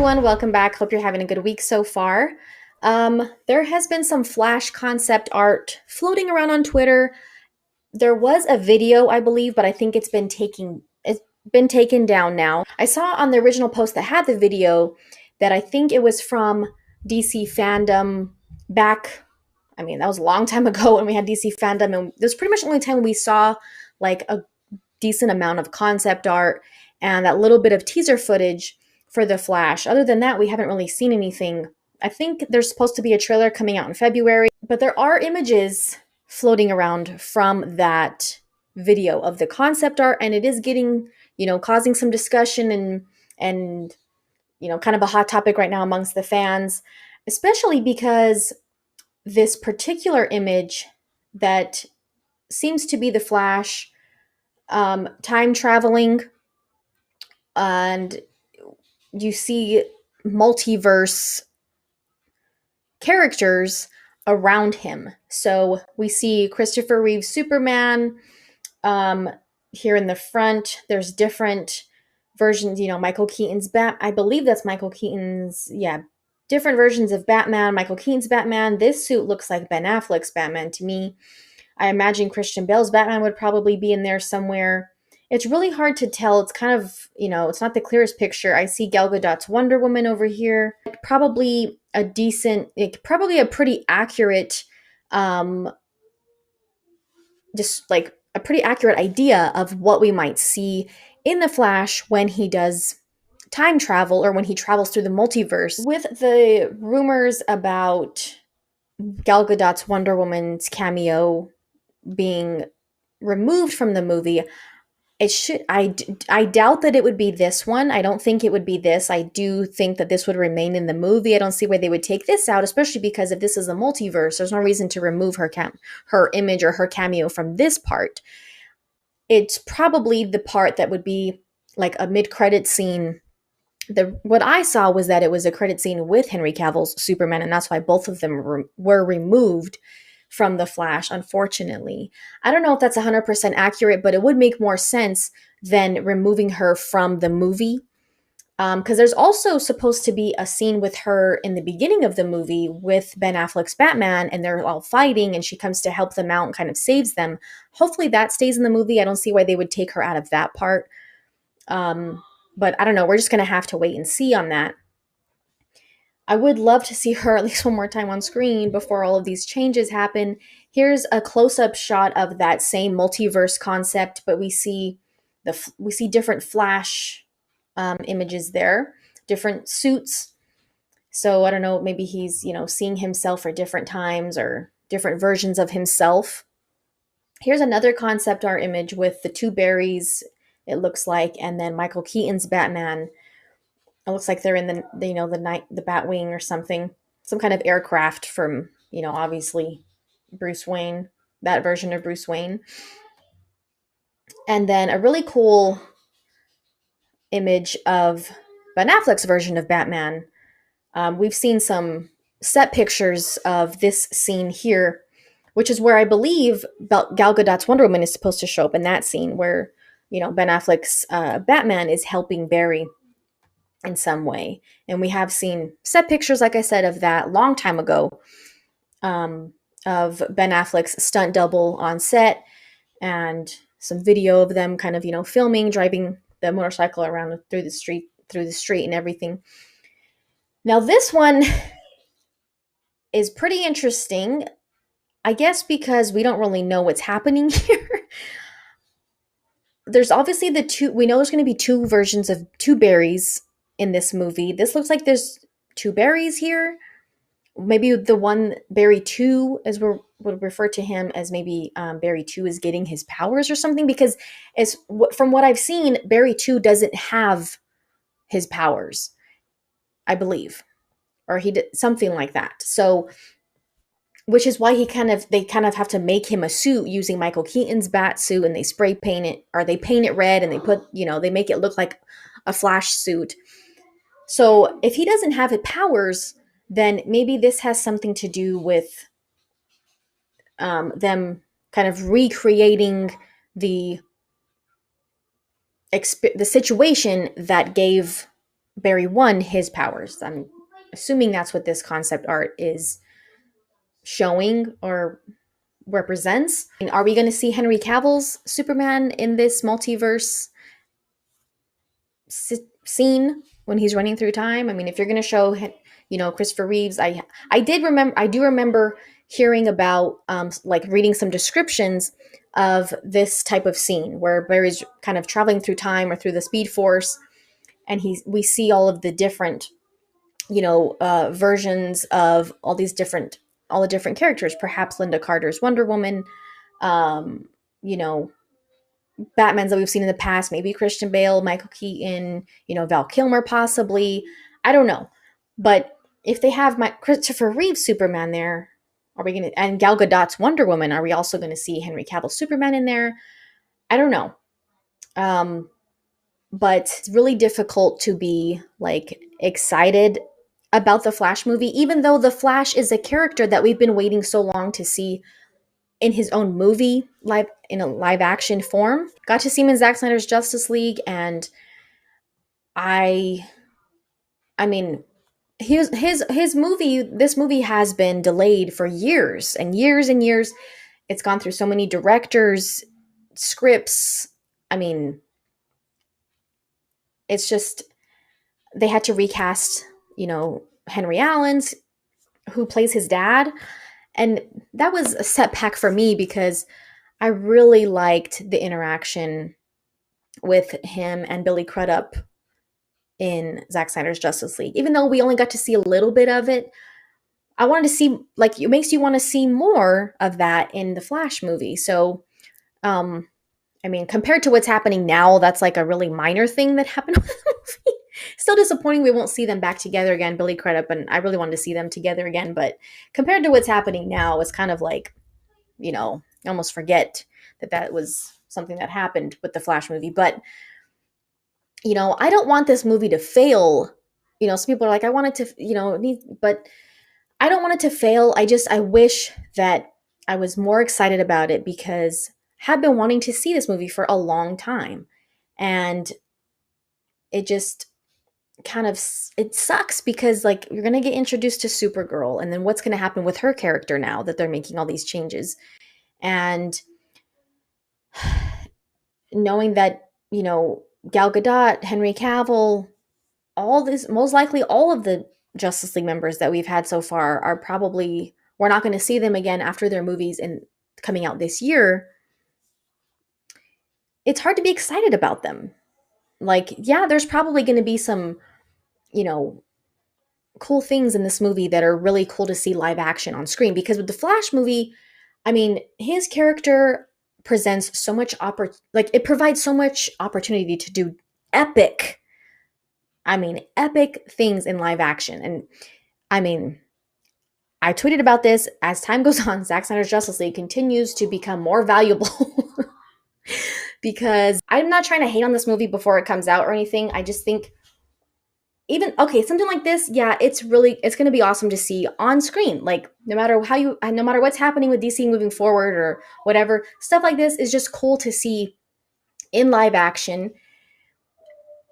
everyone, welcome back. Hope you're having a good week so far. There has been some Flash concept art floating around on Twitter. There was a video, I believe, but I think it's been taken down now. I saw on the original post that had the video that I think it was from DC fandom back. I mean, that was a long time ago when we had DC fandom, and this was pretty much the only time we saw like a decent amount of concept art and that little bit of teaser footage for The Flash. Other than that, we haven't really seen anything. I think there's supposed to be a trailer coming out in February, but there are images floating around from that video of the concept art, and it is getting, causing some discussion and kind of a hot topic right now amongst the fans, especially because this particular image that seems to be the Flash time traveling, and you see multiverse characters around him. So we see Christopher Reeve's Superman here in the front. There's different versions, Michael Keaton's I believe that's Michael Keaton's, yeah, different versions of Batman, Michael Keaton's Batman. This suit looks like Ben Affleck's Batman to me. I imagine Christian Bale's Batman would probably be in there somewhere. It's really hard to tell. It's kind of, it's not the clearest picture. I see Gal Gadot's Wonder Woman over here. Probably probably a pretty accurate, just like a pretty accurate idea of what we might see in The Flash when he does time travel or when he travels through the multiverse. With the rumors about Gal Gadot's Wonder Woman's cameo being removed from the movie, I doubt that it would be this one. I don't think it would be this. I do think that this would remain in the movie. I don't see why they would take this out, especially because if this is a multiverse, there's no reason to remove her image or her cameo from this part. It's probably the part that would be like a mid-credit scene. What I saw was that it was a credit scene with Henry Cavill's Superman, and that's why both of them were removed from The Flash, unfortunately. I don't know if that's 100% accurate, but it would make more sense than removing her from the movie. Because there's also supposed to be a scene with her in the beginning of the movie with Ben Affleck's Batman, and they're all fighting, and she comes to help them out and kind of saves them. Hopefully that stays in the movie. I don't see why they would take her out of that part. But I don't know. We're just going to have to wait and see on that. I would love to see her at least one more time on screen before all of these changes happen. Here's a close-up shot of that same multiverse concept, but we see different Flash images there, different suits. So I don't know, maybe he's, seeing himself at different times or different versions of himself. Here's another concept art image with the two Barrys, it looks like, and then Michael Keaton's Batman. It looks like they're in the Batwing or something, some kind of aircraft from, obviously Bruce Wayne, that version of Bruce Wayne. And then a really cool image of Ben Affleck's version of Batman. We've seen some set pictures of this scene here, which is where I believe Gal Gadot's Wonder Woman is supposed to show up in that scene where, Ben Affleck's Batman is helping Barry in some way. And we have seen set pictures, like I said, of that long time ago, of Ben Affleck's stunt double on set, and some video of them kind of, filming, driving the motorcycle around through the street and everything. Now this one is pretty interesting, I guess, because we don't really know what's happening here. There's obviously we know there's going to be two versions of two Barrys in this movie. This looks like there's two Barrys here. Maybe the one Barry 2, as we would refer to him as, maybe Barry 2 is getting his powers or something, because from what I've seen, Barry 2 doesn't have his powers, I believe, or he did something like that. So, which is why they kind of have to make him a suit using Michael Keaton's bat suit, and they spray paint it, or they paint it red, and they put, they make it look like a Flash suit. So if he doesn't have his powers, then maybe this has something to do with them kind of recreating the situation that gave Barry won his powers. I'm assuming that's what this concept art is showing or represents. And are we going to see Henry Cavill's Superman in this multiverse scene when he's running through time? I mean, if you're going to show, Christopher Reeves, I do remember hearing about, like reading some descriptions of this type of scene where Barry's kind of traveling through time or through the Speed Force, and we see all of the different, versions of all the different characters. Perhaps Linda Carter's Wonder Woman, um, you know, Batmans that we've seen in the past, maybe Christian Bale, Michael Keaton, Val Kilmer, possibly. I don't know. But if they have Christopher Reeve's Superman there, are we going to, and Gal Gadot's Wonder Woman, are we also going to see Henry Cavill's Superman in there? I don't know. Um, but it's really difficult to be like excited about the Flash movie, even though the Flash is a character that we've been waiting so long to see in his own movie, live in a live action form. Got to see him in Zack Snyder's Justice League, and I, I mean, his movie. This movie has been delayed for years and years and years. It's gone through so many directors, scripts. I mean, it's just they had to recast, Henry Allen's who plays his dad, and that was a setback for me because I really liked the interaction with him and Billy Crudup in Zack Snyder's Justice League. Even though we only got to see a little bit of it, I wanted to see, like, it makes you want to see more of that in the Flash movie. So, I mean, compared to what's happening now, that's like a really minor thing that happened with the movie. Still disappointing we won't see them back together again, Billy Crudup, and I really wanted to see them together again. But compared to what's happening now, it's kind of like, almost forget that was something that happened with the Flash movie. But, I don't want this movie to fail. Some people are like, I want it to, but I don't want it to fail. I wish that I was more excited about it because I have been wanting to see this movie for a long time. And it just kind of, it sucks because like you're going to get introduced to Supergirl, and then what's going to happen with her character now that they're making all these changes. And knowing that, Gal Gadot, Henry Cavill, all this, most likely all of the Justice League members that we've had so far are probably, we're not going to see them again after their movies and coming out this year. It's hard to be excited about them. Like, yeah, there's probably going to be some, you know, cool things in this movie that are really cool to see live action on screen, because with the Flash movie, I mean, his character presents so much it provides so much opportunity to do epic, epic things in live action. And I mean, I tweeted about this. As time goes on, Zack Snyder's Justice League continues to become more valuable because I'm not trying to hate on this movie before it comes out or anything. I just think something like this, yeah, it's going to be awesome to see on screen. Like no matter what's happening with DC moving forward or whatever, stuff like this is just cool to see in live action.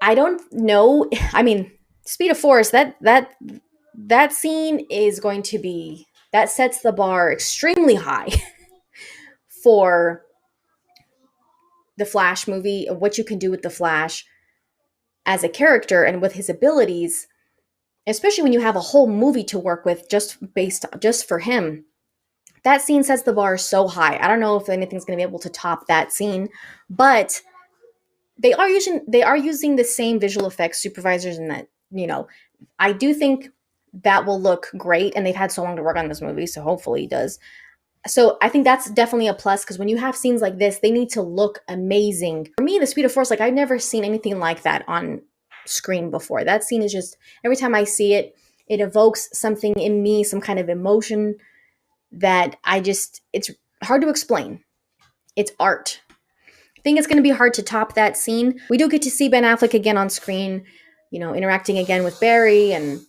I don't know. I mean, Speed of Force, that scene is going to be, that sets the bar extremely high for the Flash movie, of what you can do with the Flash as a character and with his abilities, especially when you have a whole movie to work with just for him. That scene sets the bar so high. I don't know if anything's going to be able to top that scene, but they are using the same visual effects supervisors, and that, I do think that will look great, and they've had so long to work on this movie, so hopefully it does. So I think that's definitely a plus, because when you have scenes like this, they need to look amazing. For me, the Speed of Force, like, I've never seen anything like that on screen before. That scene is just, every time I see it, it evokes something in me, some kind of emotion that it's hard to explain. It's art. I think it's going to be hard to top that scene. We do get to see Ben Affleck again on screen, interacting again with Barry, and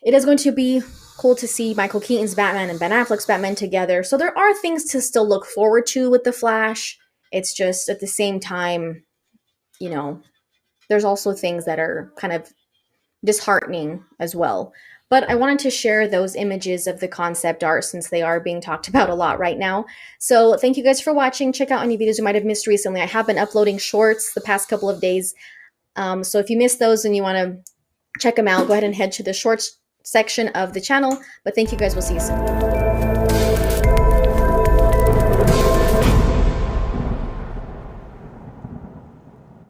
it is going to be cool to see Michael Keaton's Batman and Ben Affleck's Batman together. So there are things to still look forward to with The Flash. It's just at the same time, there's also things that are kind of disheartening as well. But I wanted to share those images of the concept art since they are being talked about a lot right now. So thank you guys for watching. Check out any videos you might have missed recently. I have been uploading shorts the past couple of days. So if you missed those and you want to check them out, go ahead and head to the shorts section of the channel. But thank you guys. We'll see you soon.